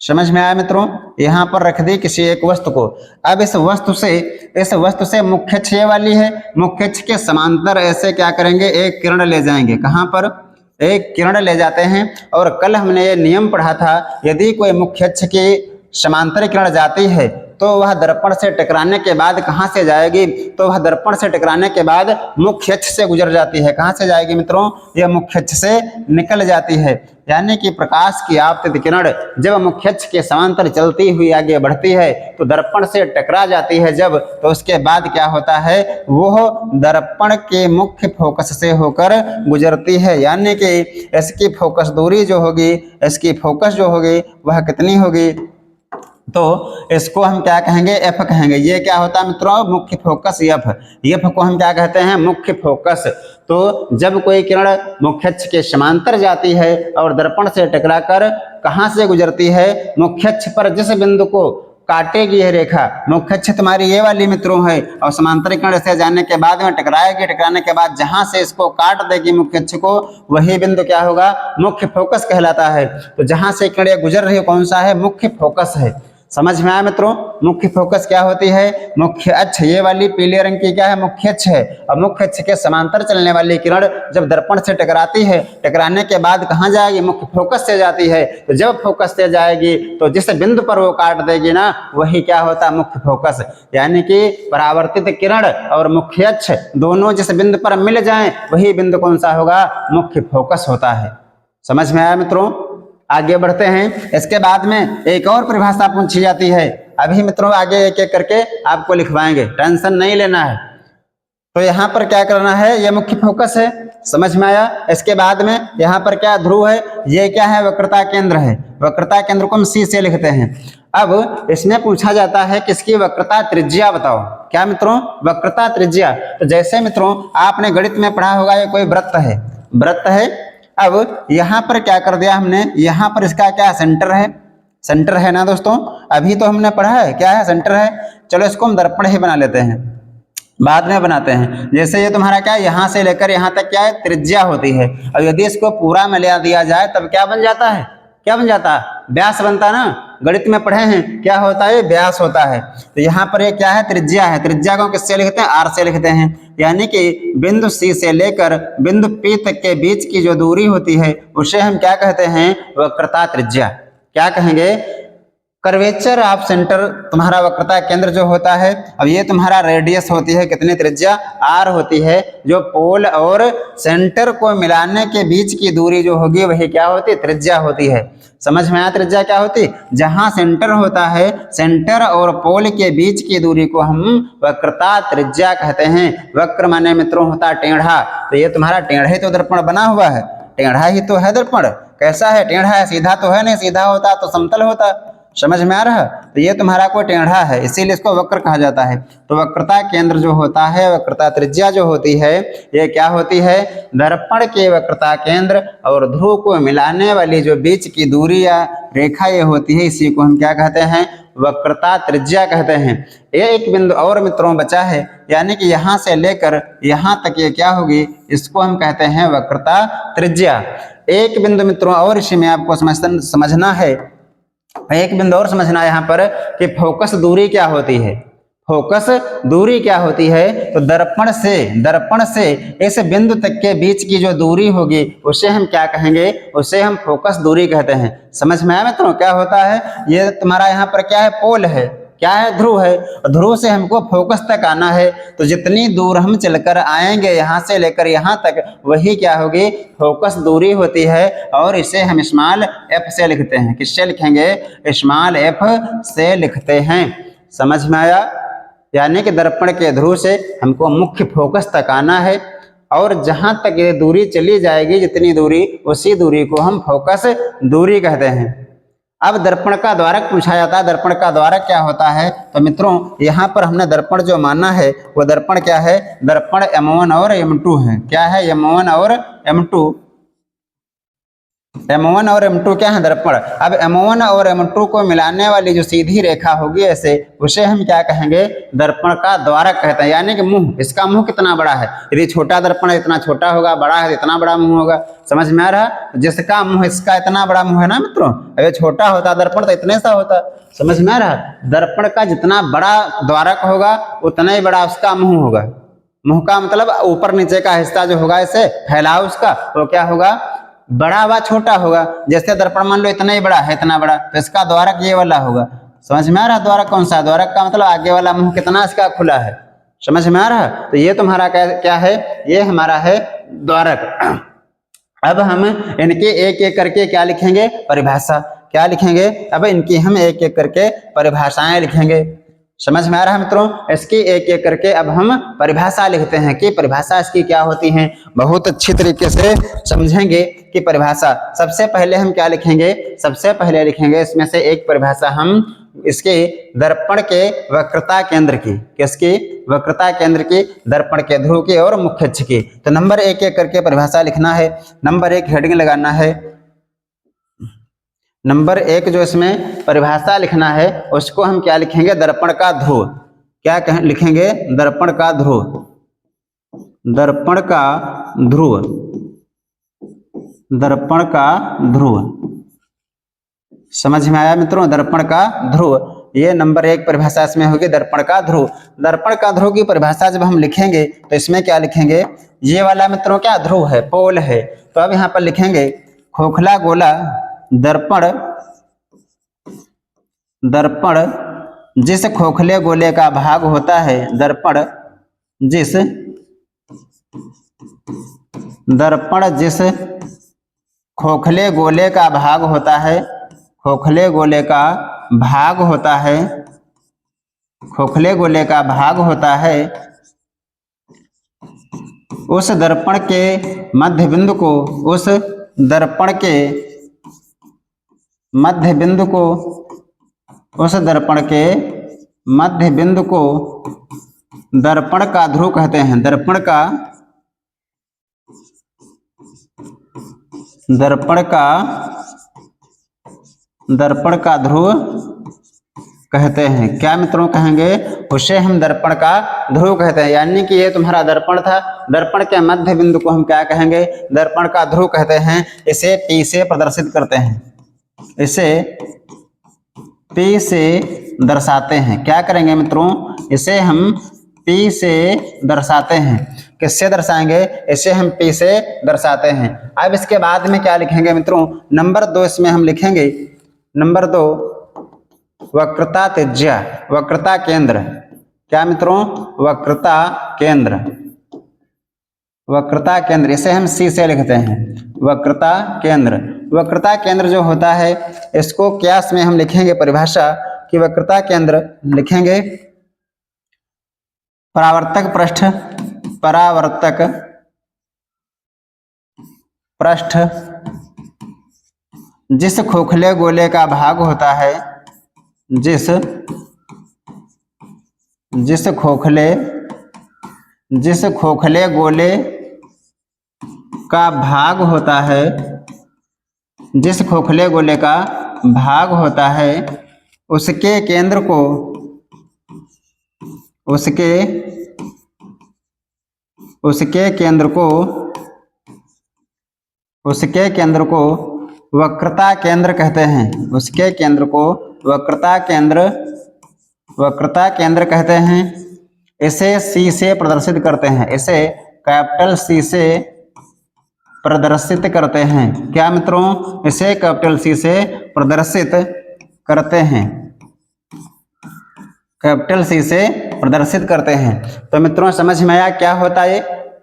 समझ में आया मित्रों, यहाँ पर रख दी किसी एक वस्तु को। अब इस वस्तु से मुख्य अक्ष ये वाली है, मुख्य अक्ष के समांतर ऐसे क्या करेंगे, एक किरण ले जाएंगे। कहाँ पर, एक किरण ले जाते हैं। और कल हमने ये नियम पढ़ा था, यदि कोई मुख्य अक्ष की समांतर किरण जाती है तो वह दर्पण से टकराने के बाद कहाँ से जाएगी, तो वह दर्पण से टकराने के बाद मुख्य अक्ष से गुजर जाती है। कहाँ से जाएगी मित्रों, यह मुख्य अक्ष से निकल जाती है। यानी कि प्रकाश की आपतित किरण जब मुख्य अक्ष के समांतर चलती हुई आगे बढ़ती है तो दर्पण से टकरा जाती है जब, तो उसके बाद क्या होता है, वो दर्पण के मुख्य फोकस से होकर गुजरती है। यानी कि इसकी फोकस दूरी जो होगी, इसकी फोकस जो होगी वह कितनी होगी, तो इसको हम क्या कहेंगे, एफ कहेंगे। ये क्या होता है मित्रों, मुख्य फोकस एफ को हम क्या कहते हैं, मुख्य फोकस। तो जब कोई किरण मुख्य अक्ष के समांतर जाती है और दर्पण से टकराकर कहाँ से गुजरती है, मुख्य अक्ष पर जिस बिंदु को काटेगी यह रेखा, मुख्य अक्ष तुम्हारी ये वाली मित्रों है, और समांतर किरण से जाने के बाद में टकराएगी, टकराने के बाद जहां से इसको काट देगी मुख्य अक्ष को, वही बिंदु क्या होगा, मुख्य फोकस कहलाता है। तो जहां से किरण गुजर रही है कौन सा है, मुख्य फोकस है। समझ में आया मित्रों, मुख्य फोकस क्या होती है, मुख्य अक्ष, ये वाली पीले रंग की क्या है, मुख्य अक्ष है। और मुख्य अक्ष के समांतर चलने वाली किरण जब दर्पण से टकराती है, टकराने के बाद कहाँ जाएगी, मुख्य फोकस से जाती है। तो जब फोकस से जाएगी तो जिस बिंदु पर वो काट देगी ना, वही क्या होता है, मुख्य फोकस। यानी कि परावर्तित किरण और मुख्य अक्ष दोनों जिस बिंदु पर मिल जाएं, वही बिंदु कौन सा होगा, मुख्य फोकस होता है। समझ में आया मित्रों, आगे बढ़ते हैं। इसके बाद में एक और परिभाषा पूछी जाती है, अभी मित्रों आगे एक एक करके आपको लिखवाएंगे, टेंशन नहीं लेना है। तो यहाँ पर क्या करना है, ये मुख्य फोकस है, समझ में आया। इसके बाद में यहाँ पर क्या ध्रुव है, ये क्या है, वक्रता केंद्र है। वक्रता केंद्र को हम सी से लिखते हैं। अब इसमें पूछा जाता है किसकी वक्रता त्रिज्या बताओ। क्या मित्रों, वक्रता त्रिज्या। तो जैसे मित्रों आपने गणित में पढ़ा होगा, ये कोई वृत्त है, वृत्त है। अब यहाँ पर क्या कर दिया हमने, यहाँ पर इसका क्या सेंटर है, सेंटर है ना दोस्तों, अभी तो हमने पढ़ा है क्या है, सेंटर है। चलो इसको हम दर्पण ही बना लेते हैं, बाद में बनाते हैं। जैसे ये तुम्हारा क्या है, यहाँ से लेकर यहाँ तक क्या है, त्रिज्या होती है। और यदि इसको पूरा मिला दिया जाए तब क्या बन जाता है, क्या बन जाता है, व्यास बनता है ना। गणित में पढ़े हैं क्या होता है, व्यास होता है। तो यहाँ पर ये क्या है, त्रिज्या है। त्रिज्या को किससे लिखते हैं, आर से लिखते हैं। यानी कि बिंदु सी से लेकर बिंदु पी तक के बीच की जो दूरी होती है उसे हम क्या कहते हैं, वक्रता त्रिज्या। क्या कहेंगे, कर्वेचर ऑफ सेंटर, तुम्हारा वक्रता केंद्र जो होता है। अब ये तुम्हारा रेडियस होती है, कितनी त्रिज्या, आर होती है। जो पोल और सेंटर को मिलाने के बीच की दूरी जो होगी वही क्या होती है, त्रिज्या होती है। समझ में आया, त्रिज्या क्या होती, जहां सेंटर होता है, सेंटर और पोल के बीच की दूरी को हम वक्रता त्रिज्या कहते हैं। वक्र माने मित्रों होता टेढ़ा। तो ये तुम्हारा टेढ़ा ही तो दर्पण बना हुआ है, टेढ़ा ही तो है दर्पण। कैसा है, टेढ़ा है, सीधा तो है नहीं, सीधा होता तो समतल होता। समझ में आ रहा है। तो ये तुम्हारा कोई टेढ़ा है, इसीलिए इसको वक्र कहा जाता है। तो वक्रता केंद्र जो होता है, वक्रता त्रिज्या जो होती है, ये क्या होती है, दर्पण के वक्रता केंद्र और ध्रुव को मिलाने वाली जो बीच की दूरी या रेखा ये होती है, इसी को हम क्या कहते हैं, वक्रता त्रिज्या कहते हैं। ये एक बिंदु और मित्रों बचा है, यानी कि यहाँ से लेकर यहाँ तक ये क्या होगी, इसको हम कहते हैं वक्रता त्रिज्या। एक बिंदु मित्रों और इसी में आपको समझना है, एक बिंदु और समझना है यहाँ पर कि फोकस दूरी क्या होती है। फोकस दूरी क्या होती है, तो दर्पण से इस बिंदु तक के बीच की जो दूरी होगी उसे हम क्या कहेंगे, उसे हम फोकस दूरी कहते हैं। समझ में आया मित्रों, क्या होता है, ये तुम्हारा यहाँ पर क्या है, पोल है, क्या है, ध्रुव है। ध्रुव से हमको फोकस तक आना है, तो जितनी दूर हम चलकर आएंगे यहाँ से लेकर यहाँ तक, वही क्या होगी, फोकस दूरी होती है। और इसे हम स्मॉल एफ से लिखते हैं। किससे लिखेंगे, स्मॉल एफ से लिखते हैं। समझ में आया। यानी कि दर्पण के ध्रुव से हमको मुख्य फोकस तक आना है, और जहां तक ये दूरी चली जाएगी, जितनी दूरी, उसी दूरी को हम फोकस दूरी कहते हैं। अब दर्पण का द्वारक पूछा जाता है। दर्पण का द्वारक क्या होता है, तो मित्रों यहाँ पर हमने दर्पण जो माना है वो दर्पण क्या है, दर्पण M1 और M2 है। क्या है, M1 और M2, M1 और M2 क्या है, दर्पण। अब M1 और M2 को मिलाने वाली जो सीधी रेखा होगी ऐसे, उसे हम क्या कहेंगे, दर्पण का द्वारक कहते हैं। यानी कि मुंह, इसका मुंह कितना बड़ा है, यदि छोटा दर्पण है इतना छोटा होगा, बड़ा है इतना बड़ा मुंह होगा। समझ में आ रहा है, जिसका मुंह, इसका इतना बड़ा मुंह है ना मित्रों, अगर छोटा होता दर्पण तो इतने सा होता। समझ में आ रहा है, दर्पण का जितना बड़ा द्वारक होगा उतना ही बड़ा उसका मुंह होगा। मुंह का मतलब ऊपर नीचे का हिस्सा जो होगा, इसे फैलाव उसका, तो क्या होगा, बड़ा व छोटा होगा। जैसे दर्पण मान लो इतना ही बड़ा है, इतना बड़ा, तो इसका द्वारक ये वाला होगा। समझ में आ रहा है, द्वारक कौन सा, द्वारक का मतलब आगे वाला मुंह कितना इसका खुला है। समझ में आ रहा है। तो ये तुम्हारा क्या है, ये हमारा है द्वारक। अब हम इनके एक एक करके क्या लिखेंगे, परिभाषा। क्या लिखेंगे, अब इनकी हम एक एक करके परिभाषाएं लिखेंगे। समझ में आ रहा है मित्रों, इसकी एक एक करके अब हम परिभाषा लिखते हैं कि परिभाषा इसकी क्या होती है। बहुत अच्छी तरीके से समझेंगे कि परिभाषा। सबसे पहले हम क्या लिखेंगे, सबसे पहले लिखेंगे इसमें से एक परिभाषा हम इसके दर्पण के वक्रता केंद्र की। किसकी, वक्रता केंद्र की, दर्पण के ध्रुव की और मुख्य अक्ष की। तो नंबर एक एक करके परिभाषा लिखना है। नंबर एक हेडिंग लगाना है, नंबर 1 जो इसमें परिभाषा लिखना है उसको हम क्या लिखेंगे, दर्पण का ध्रुव। क्या लिखेंगे, दर्पण का ध्रुव। दर्पण का ध्रुव, दर्पण का ध्रुव। समझ में आया मित्रों, दर्पण का ध्रुव। ये नंबर 1 परिभाषा इसमें होगी, दर्पण का ध्रुव। दर्पण का ध्रुव की परिभाषा जब हम लिखेंगे तो इसमें क्या लिखेंगे, ये वाला मित्रों क्या ध्रुव है, पोल है। तो अब यहाँ पर लिखेंगे खोखला गोला दर्पण, दर्पण जिस खोखले गोले का भाग होता है, दर्पण जिस, दर्पण जिस खोखले गोले का भाग होता है, खोखले गोले का भाग होता है, खोखले गोले का भाग होता है, उस दर्पण के मध्य बिंदु को, उस दर्पण के मध्य बिंदु को, उस दर्पण के मध्य बिंदु को दर्पण का ध्रुव कहते हैं। दर्पण का, दर्पण का, दर्पण का ध्रुव कहते हैं। क्या मित्रों कहेंगे, उसे हम दर्पण का ध्रुव कहते हैं। यानी कि ये तुम्हारा दर्पण था, दर्पण के मध्य बिंदु को हम क्या कहेंगे, दर्पण का ध्रुव कहते हैं। इसे P से प्रदर्शित करते हैं, इसे P से दर्शाते हैं। क्या करेंगे मित्रों, इसे हम P से दर्शाते हैं। किससे दर्शाएंगे, इसे हम P से दर्शाते हैं। अब इसके बाद में क्या लिखेंगे मित्रों, नंबर 2 इसमें हम लिखेंगे, नंबर 2 वक्रता त्रिज्या, वक्रता केंद्र। क्या मित्रों, वक्रता केंद्र, वक्रता केंद्र, इसे हम C से लिखते हैं, वक्रता केंद्र। वक्रता केंद्र जो होता है इसको क्या में हम लिखेंगे परिभाषा कि वक्रता केंद्र लिखेंगे परावर्तक पृष्ठ, परावर्तक पृष्ठ जिस खोखले गोले का भाग होता है, जिस खोखले गोले का भाग होता है, जिस खोखले गोले का भाग होता है, उसके केंद्र को, उसके केंद्र को, उसके केंद्र को वक्रता केंद्र कहते हैं। उसके केंद्र को वक्रता केंद्र, वक्रता केंद्र कहते हैं। इसे C से प्रदर्शित करते हैं, इसे कैपिटल C से प्रदर्शित करते हैं। क्या मित्रों, इसे कैपिटल C से प्रदर्शित करते हैं, कैपिटल C से प्रदर्शित करते हैं। तो मित्रों समझ में आया क्या होता है,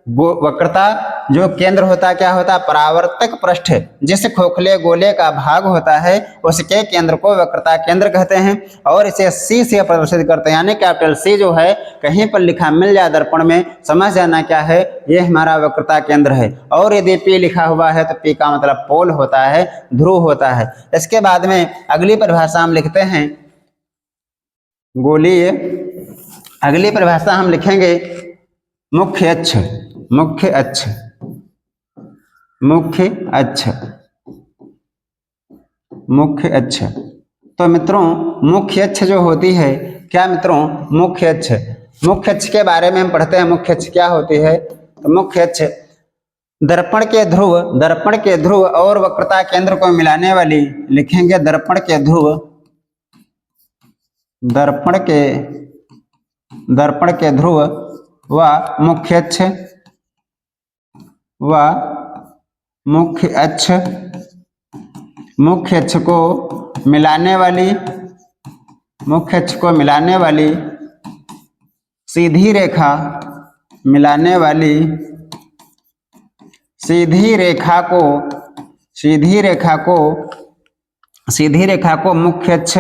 वक्रता जो केंद्र होता है क्या होता है, परावर्तक पृष्ठ जिस खोखले गोले का भाग होता है उसके केंद्र को वक्रता केंद्र कहते हैं और इसे C से प्रदर्शित करते हैं। यानी कैपिटल C जो है कहीं पर लिखा मिल जाए दर्पण में, समझ जाना क्या है, ये हमारा वक्रता केंद्र है। और यदि P लिखा हुआ है तो P का मतलब पोल होता है, ध्रुव होता है। इसके बाद में अगली परिभाषा हम लिखते हैं गोलीय। अगली परिभाषा हम लिखेंगे मुख्य अक्ष, मुख्य अक्ष, मुख्य अक्ष, मुख्य अक्ष। तो मित्रों मुख्य अक्ष जो होती है, क्या मित्रों, मुख्य अक्ष, मुख्य अक्ष के बारे में हम पढ़ते हैं। मुख्य अक्ष क्या होती है, तो मुख्य अक्ष दर्पण के ध्रुव, दर्पण के ध्रुव और वक्रता केंद्र को मिलाने वाली, लिखेंगे दर्पण के ध्रुव, दर्पण के ध्रुव व मुख्य अक्ष, व मुख्य अक्ष, मुख्य अक्ष को मिलाने वाली, मुख्य अक्ष को मिलाने वाली सीधी रेखा, मिलाने वाली सीधी रेखा को, सीधी रेखा को, सीधी रेखा को मुख्य अक्ष,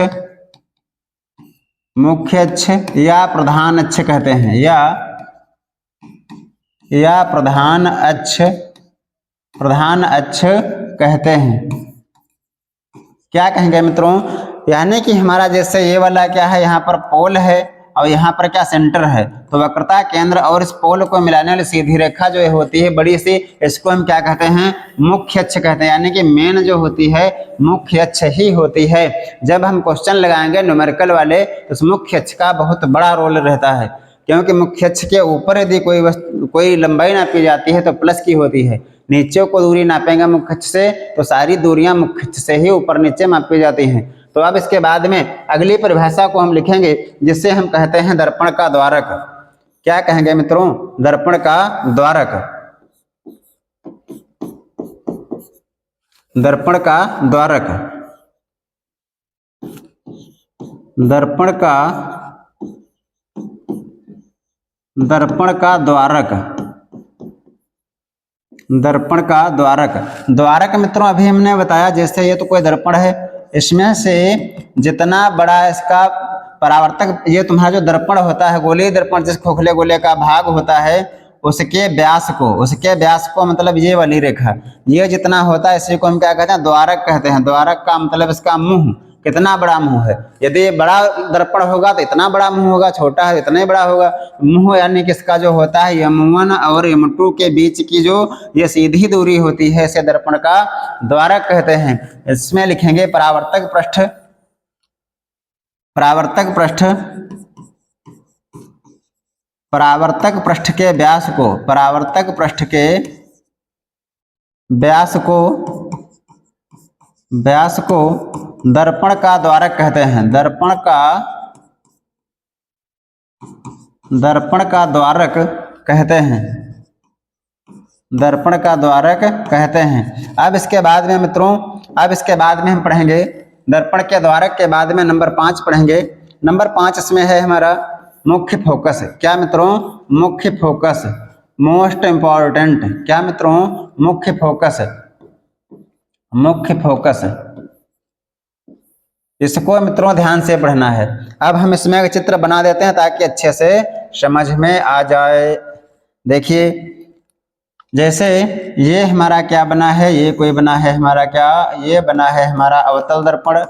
मुख्य अक्ष या प्रधान अक्ष कहते हैं, या प्रधान अक्ष, प्रधान अक्ष कहते हैं। क्या कहेंगे मित्रों, यानी कि हमारा जैसे ये वाला क्या है, यहाँ पर पोल है और यहाँ पर क्या सेंटर है, तो वक्रता केंद्र और इस पोल को मिलाने वाली सीधी रेखा जो होती है बड़ी सी, इसको हम क्या कहते हैं, मुख्य अक्ष कहते हैं। यानी कि मेन जो होती है मुख्य अक्ष ही होती है। जब हम क्वेश्चन लगाएंगे न्यूमेरिकल वाले तो उस मुख्य अक्ष का बहुत बड़ा रोल रहता है, क्योंकि मुख्य अक्ष के ऊपर यदि कोई लंबाई नापी जाती है तो प्लस की होती है, नीचे को दूरी नापेंगे मुख्य अक्ष से तो सारी दूरियां मुख्य अक्ष से ही ऊपर नीचे मापी जाती हैं। तो अब इसके बाद में अगली परिभाषा को हम लिखेंगे जिससे हम कहते हैं दर्पण का द्वारक। क्या कहेंगे मित्रों, दर्पण का द्वारक। दर्पण का द्वारक, दर्पण का द्वारक, दर्पण का द्वारक। द्वारक मित्रों अभी हमने बताया, जैसे ये तो कोई दर्पण है, इसमें से जितना बड़ा इसका परावर्तक, ये तुम्हारा जो दर्पण होता है गोलीय दर्पण, जिस खोखले गोले का भाग होता है उसके व्यास को मतलब ये वाली रेखा, ये जितना होता है इसी को हम क्या कहते हैं, द्वारक कहते हैं। द्वारक का मतलब इसका मुंह, कितना बड़ा मुंह है। यदि बड़ा दर्पण होगा तो इतना बड़ा मुंह होगा, छोटा है इतना ही बड़ा होगा मुंह। यानी कि इसका जो होता है M1 और M2 के बीच की जो ये सीधी दूरी होती है इसे दर्पण का द्वारक कहते हैं। इसमें लिखेंगे परावर्तक पृष्ठ, परावर्तक पृष्ठ, परावर्तक पृष्ठ के व्यास को, परावर्तक पृष्ठ के व्यास को दर्पण का द्वारक कहते हैं। दर्पण का द्वारक कहते हैं, दर्पण का द्वारक कहते हैं। अब इसके बाद में मित्रों, अब इसके बाद में हम पढ़ेंगे दर्पण के द्वारक के बाद में नंबर 5 पढ़ेंगे। नंबर 5 इसमें है हमारा मुख्य फोकस। क्या मित्रों, मुख्य फोकस, मोस्ट इंपॉर्टेंट। क्या मित्रों, मुख्य फोकस, मुख्य फोकस। इसको मित्रों ध्यान से पढ़ना है। अब हम इसमें एक चित्र बना देते हैं ताकि अच्छे से समझ में आ जाए। देखिए, जैसे ये हमारा क्या बना है, ये कोई बना है हमारा क्या, ये बना है हमारा अवतल दर्पण।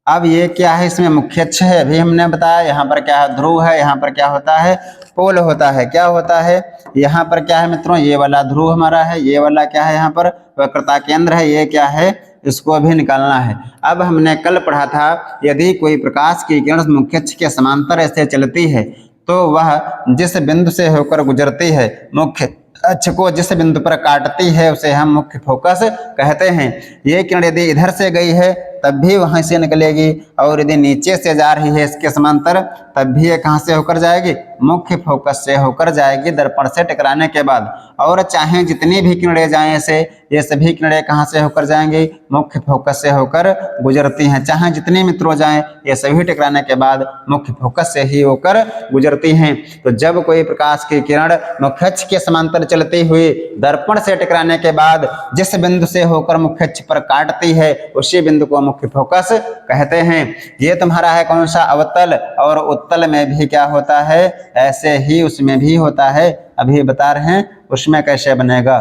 अब ये क्या है, इसमें मुख्य अक्ष है, अभी हमने बताया। यहाँ पर क्या है, ध्रुव है, यहाँ पर क्या होता है, पोल होता है। क्या होता है, यहाँ पर क्या है मित्रों, ये वाला ध्रुव हमारा है, ये वाला क्या है यहाँ पर वक्रता केंद्र है, ये क्या है, इसको भी निकालना है। अब हमने कल पढ़ा था, यदि कोई प्रकाश की किरण मुख्य अक्ष के समांतर ऐसे चलती है तो वह जिस बिंदु से होकर गुजरती है, मुख्य अक्ष को जिस बिंदु पर काटती है, उसे हम मुख्य फोकस कहते हैं। ये किरण यदि इधर से गई है तब भी वहीं से निकलेगी, और यदि नीचे से जा रही है इसके समांतर तब भी ये कहाँ से होकर जाएगी, मुख्य फोकस से होकर जाएगी दर्पण से टकराने के बाद। और चाहे जितनी भी किरणें जाएं ऐसे, ये सभी किरणें कहाँ से होकर जाएंगी, मुख्य फोकस से होकर गुजरती हैं। चाहे जितनी मित्रों जाएं, ये सभी टकराने के बाद मुख्य फोकस से ही होकर गुजरती हैं। तो जब कोई प्रकाश की किरण मुख्य अक्ष के समांतर चलती हुई दर्पण से टकराने के बाद जिस बिंदु से होकर मुख्य अक्ष पर काटती है, उसी बिंदु को मुख्य फोकस कहते हैं। ये तुम्हारा है कौन सा, अवतल। और उत्तल में भी क्या होता है, ऐसे ही उसमें भी होता है। अभी बता रहे हैं उसमें कैसे बनेगा।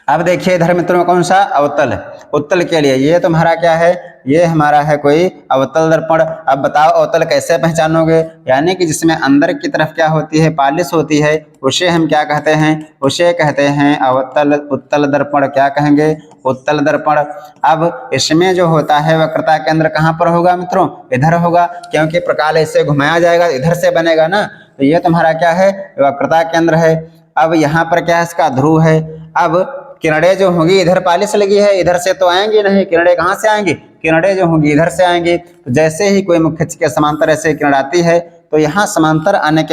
अब देखिए इधर मित्रों कौन सा, अवतल। उत्तल के लिए ये तुम्हारा क्या है, ये हमारा है कोई अवतल दर्पण। अब बताओ अवतल कैसे पहचानोगे, यानी कि जिसमें अंदर की तरफ क्या होती है, पालिश होती है, उसे हम क्या कहते हैं, उसे कहते हैं अवतल, उत्तल दर्पण। क्या कहेंगे, उत्तल दर्पण। अब इसमें जो होता है वक्रता केंद्र कहाँ पर होगा मित्रों, इधर होगा, क्योंकि प्रकाश ऐसे घुमाया जाएगा इधर से बनेगा ना। तो ये तुम्हारा क्या है, वक्रता केंद्र है। अब यहाँ पर क्या है, इसका ध्रुव है। अब किरणें जो होंगी, इधर पालिश लगी है, इधर से तो आएंगी नहीं, किरणें कहाँ से आएंगी, किरणें जो होंगी इधर से आएंगी। तो जैसे ही कोई मुख्य अक्ष के समांतर ऐसे किरण आती है तो यहाँ समांतर आने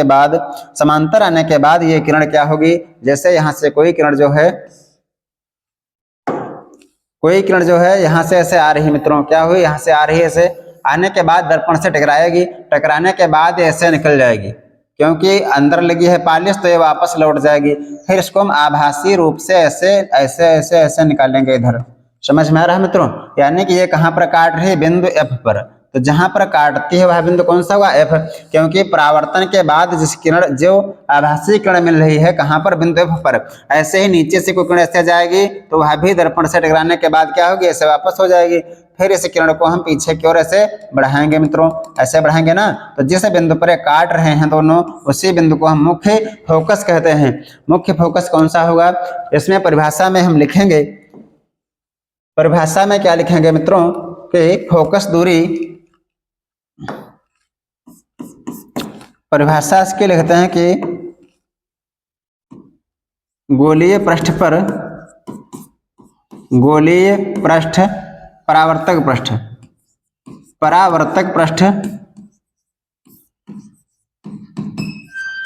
के बाद ये किरण क्या होगी, जैसे यहाँ से कोई किरण जो है यहाँ से ऐसे आ रही मित्रों, क्या हुई, यहाँ से आ रही है, ऐसे आने के बाद दर्पण से टकराएगी, टकराने के बाद ऐसे निकल जाएगी, क्योंकि अंदर लगी है पालिश तो ये वापस लौट जाएगी। फिर इसको हम आभासी रूप से ऐसे ऐसे ऐसे ऐसे निकालेंगे इधर। समझ में आ रहा है मित्रों, यानी कि ये कहाँ पर काट रही है, बिंदु F पर। तो जहां पर काटती है वह बिंदु कौन सा हुआ, F, क्योंकि परावर्तन के बाद जिस किरण, जो आभासी किरण मिल रही है कहां पर, बिंदु F पर। ऐसे ही नीचे से कोई किरण ऐसे जाएगी तो वह भी दर्पण से टकराने के बाद क्या होगी, ऐसे वापस हो जाएगी। फिर इस किरण को हम पीछे की ओर ऐसे बढ़ाएंगे मित्रों, ऐसे बढ़ाएंगे ना, तो जिस बिंदु पर ये काट रहे हैं दोनों, उसी बिंदु को हम मुख्य फोकस कहते हैं। मुख्य फोकस कौन सा होगा, इसमें परिभाषा में हम लिखेंगे, परिभाषा में क्या लिखेंगे मित्रों कि फोकस दूरी, परिभाषा इसके लिखते हैं कि गोलीय पृष्ठ पर, गोलीय पृष्ठ, परावर्तक पृष्ठ, परावर्तक पृष्ठ,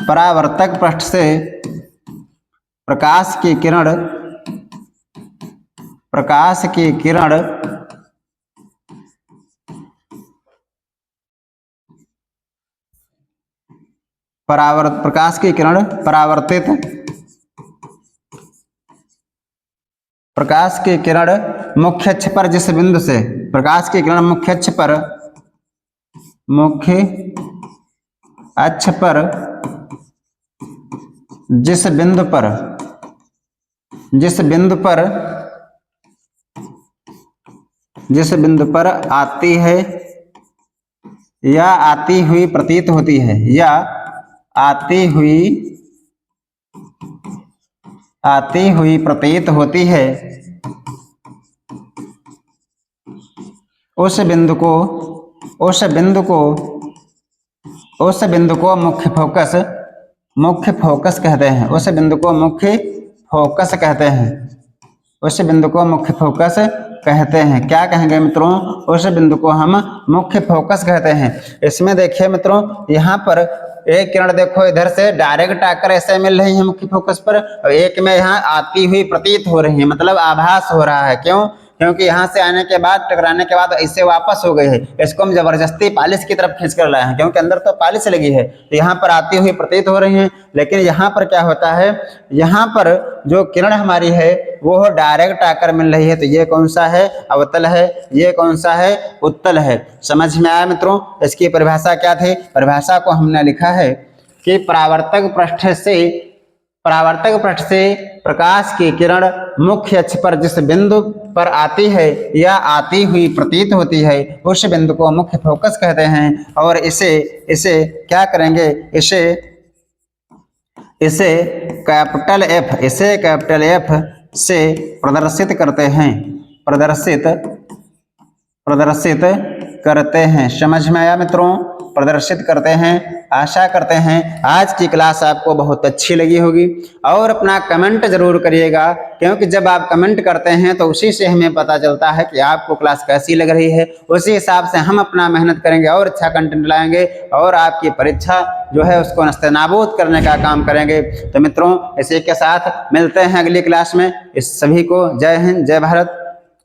परावर्तक पृष्ठ से प्रकाश की किरण, प्रकाश की किरण प्रकाश की किरण परावर्तित, प्रकाश की किरण मुख्य अक्ष पर जिस बिंदु से, प्रकाश की किरण मुख्य अक्ष पर, मुख्य अक्ष पर जिस बिंदु पर, जिस बिंदु पर, जिस बिंदु पर आती है या आती हुई प्रतीत होती है, या आती हुई प्रतीत होती है, उस बिंदु को, उस बिंदु को, उस बिंदु को मुख्य फोकस, मुख्य फोकस कहते हैं। उस बिंदु को मुख्य फोकस कहते हैं। उस बिंदु को मुख्य फोकस कहते हैं। क्या कहेंगे मित्रों, उस बिंदु को हम मुख्य फोकस कहते हैं। इसमें देखिए मित्रों, यहाँ पर एक किरण देखो इधर से डायरेक्ट आकर ऐसे मिल रही है मुख्य फोकस पर, और एक में यहाँ आती हुई प्रतीत हो रही है, मतलब आभास हो रहा है। क्यों? क्योंकि यहाँ से आने के बाद, टकराने के बाद ऐसे वापस हो गई है। इसको हम जबरदस्ती पालिश की तरफ खींच कर लाए हैं, क्योंकि अंदर तो पालिश लगी है, तो यहाँ पर आती हुई प्रतीत हो रही है। लेकिन यहाँ पर क्या होता है, यहाँ पर जो किरण हमारी है वो डायरेक्ट आकर मिल रही है। तो ये कौन सा है, अवतल है, ये कौन सा है, उत्तल है। समझ में आया मित्रों? इसकी परिभाषा क्या थी? परिभाषा को हमने लिखा है कि परावर्तक पृष्ठ से, परावर्तक पृष्ठ से प्रकाश की किरण मुख्य अक्ष पर जिस बिंदु पर आती है या आती हुई प्रतीत होती है, उस बिंदु को मुख्य फोकस कहते हैं। और इसे क्या करेंगे, इसे कैपिटल एफ, इसे कैपिटल एफ से प्रदर्शित करते हैं, प्रदर्शित करते हैं। समझ में आया मित्रों? प्रदर्शित करते हैं। आशा करते हैं आज की क्लास आपको बहुत अच्छी लगी होगी, और अपना कमेंट जरूर करिएगा, क्योंकि जब आप कमेंट करते हैं तो उसी से हमें पता चलता है कि आपको क्लास कैसी लग रही है। उसी हिसाब से हम अपना मेहनत करेंगे और अच्छा कंटेंट लाएंगे, और आपकी परीक्षा जो है उसको नस्तेनाबूद करने का काम करेंगे। तो मित्रों, इसी के साथ मिलते हैं अगली क्लास में। इस सभी को जय हिंद, जय भारत।